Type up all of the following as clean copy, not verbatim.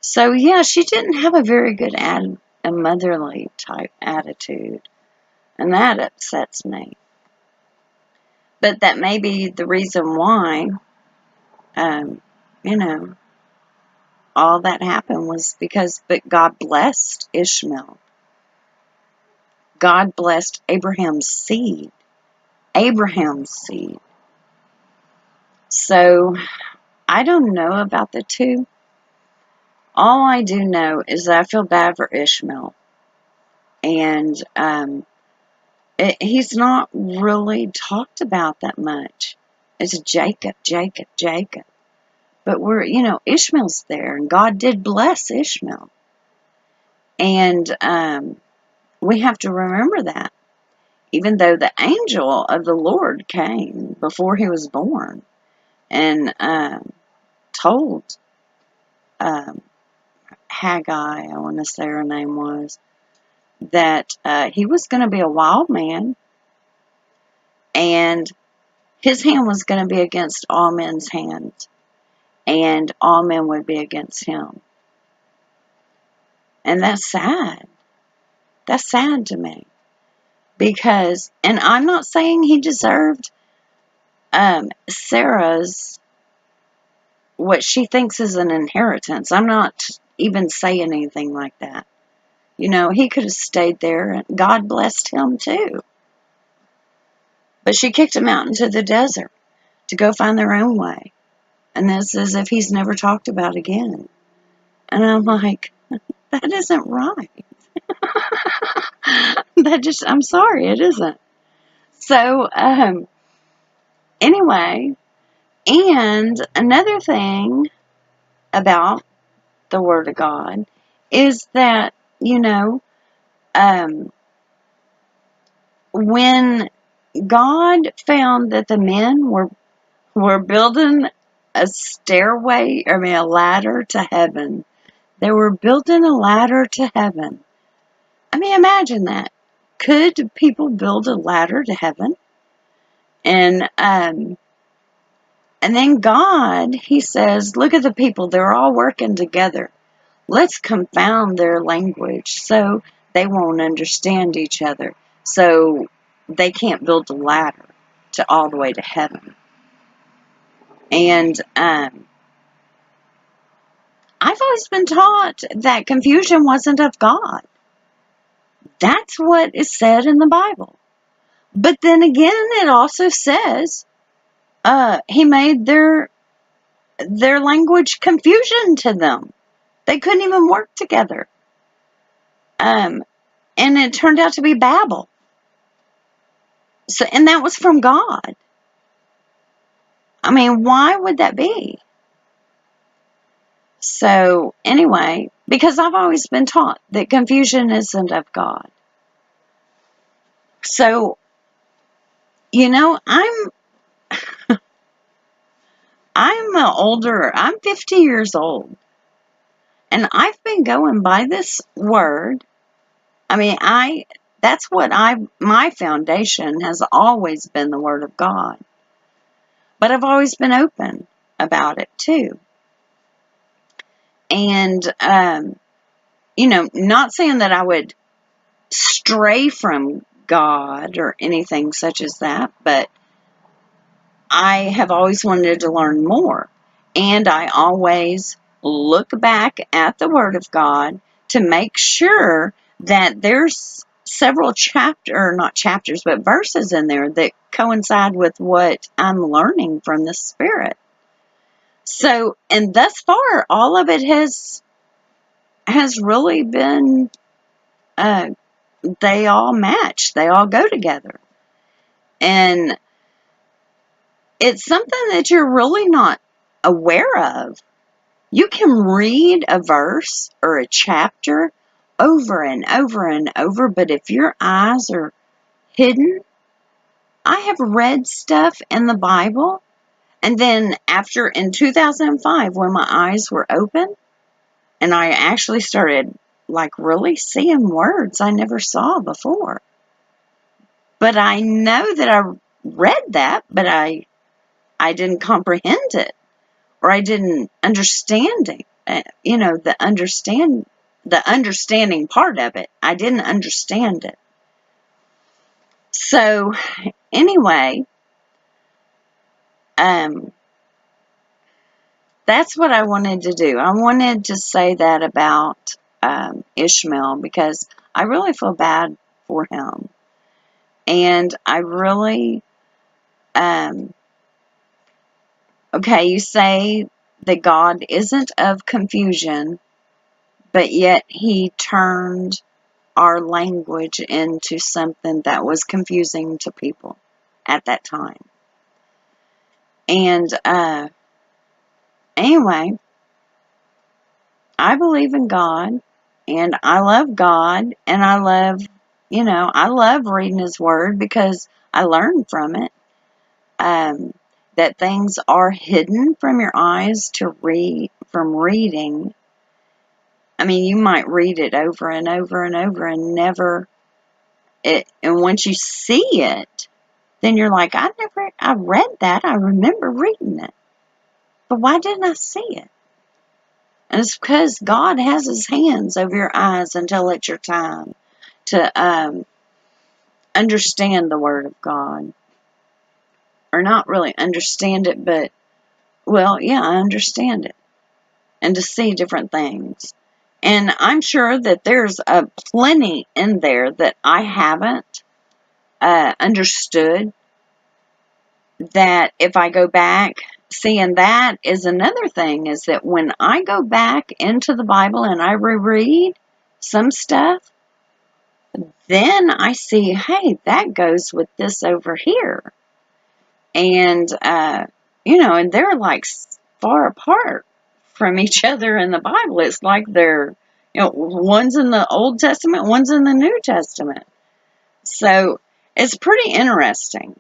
So, yeah, she didn't have a very good a motherly type attitude, and that upsets me. But that may be the reason why, you know, all that happened was but God blessed Ishmael. God blessed Abraham's seed. Abraham's seed. So, I don't know about the two. All I do know is that I feel bad for Ishmael. And he's not really talked about that much. It's Jacob, Jacob, Jacob. But Ishmael's there, and God did bless Ishmael. And we have to remember that. Even though the angel of the Lord came before he was born and told Haggai, I want to say her name was, that he was going to be a wild man, and his hand was going to be against all men's hands, and all men would be against him. And that's sad. That's sad to me. Because, and I'm not saying he deserved Sarah's, what she thinks is an inheritance. I'm not even saying anything like that. He could have stayed there, and God blessed him too. But she kicked him out into the desert to go find their own way. And that's as if he's never talked about again. And I'm like, that isn't right. I'm sorry, it isn't. So, anyway, and another thing about the Word of God is that, when God found that the men were building a ladder to heaven. They were building a ladder to heaven. I mean, imagine that. Could people build a ladder to heaven? And then God, he says, look at the people. They're all working together. Let's confound their language so they won't understand each other. So they can't build a ladder to all the way to heaven. And I've always been taught that confusion wasn't of God. That's what is said in the Bible. But then again, it also says he made their language confusion to them. They couldn't even work together. And it turned out to be Babel. So, and that was from God. I mean, why would that be? So, anyway, because I've always been taught that confusion isn't of God. So, I'm 50 years old, and I've been going by this word. I mean, that's what my foundation has always been the Word of God. But I've always been open about it too. And, not saying that I would stray from God or anything such as that, but I have always wanted to learn more. And I always look back at the Word of God to make sure that there's several not chapters, but verses in there that coincide with what I'm learning from the Spirit. So, and thus far, all of it has really been, they all match. They all go together. And it's something that you're really not aware of. You can read a verse or a chapter over and over and over, but if your eyes are hidden, I have read stuff in the Bible, and then in 2005, when my eyes were open, and I actually started really seeing words I never saw before. But I know that I read that, but I didn't comprehend it, or I didn't understand it. the understanding part of it. I didn't understand it. So anyway, that's what I wanted to do. I wanted to say that about Ishmael, because I really feel bad for him. And I really, okay, you say that God isn't of confusion, but yet he turned our language into something that was confusing to people at that time. And anyway, I believe in God, and I love God, and I love reading His Word because I learn from it. That things are hidden from your eyes to read from reading. I mean, you might read it over and over and over and never it. And once you see it, then you're like, I read that. I remember reading it, but why didn't I see it? And it's because God has His hands over your eyes until it's your time to understand the Word of God. Or not really understand it, but, well, yeah, I understand it. And to see different things. And I'm sure that there's plenty in there that I haven't understood, that if I go back, seeing that is another thing, is that when I go back into the Bible and I reread some stuff, then I see, hey, that goes with this over here. And, and they're like far apart from each other in the Bible. It's like they're, one's in the Old Testament, one's in the New Testament. So it's pretty interesting.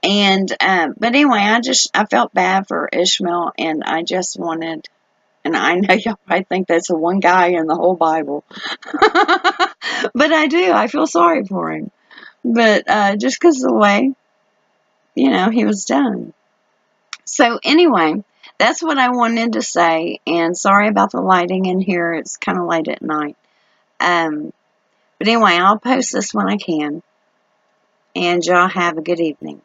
And, but anyway, I felt bad for Ishmael, and I just wanted, and I know y'all probably think that's the one guy in the whole Bible. But I do. I feel sorry for him. But just because of the way, he was done. So anyway, that's what I wanted to say. And sorry about the lighting in here. It's kind of late at night. But anyway, I'll post this when I can. And y'all have a good evening.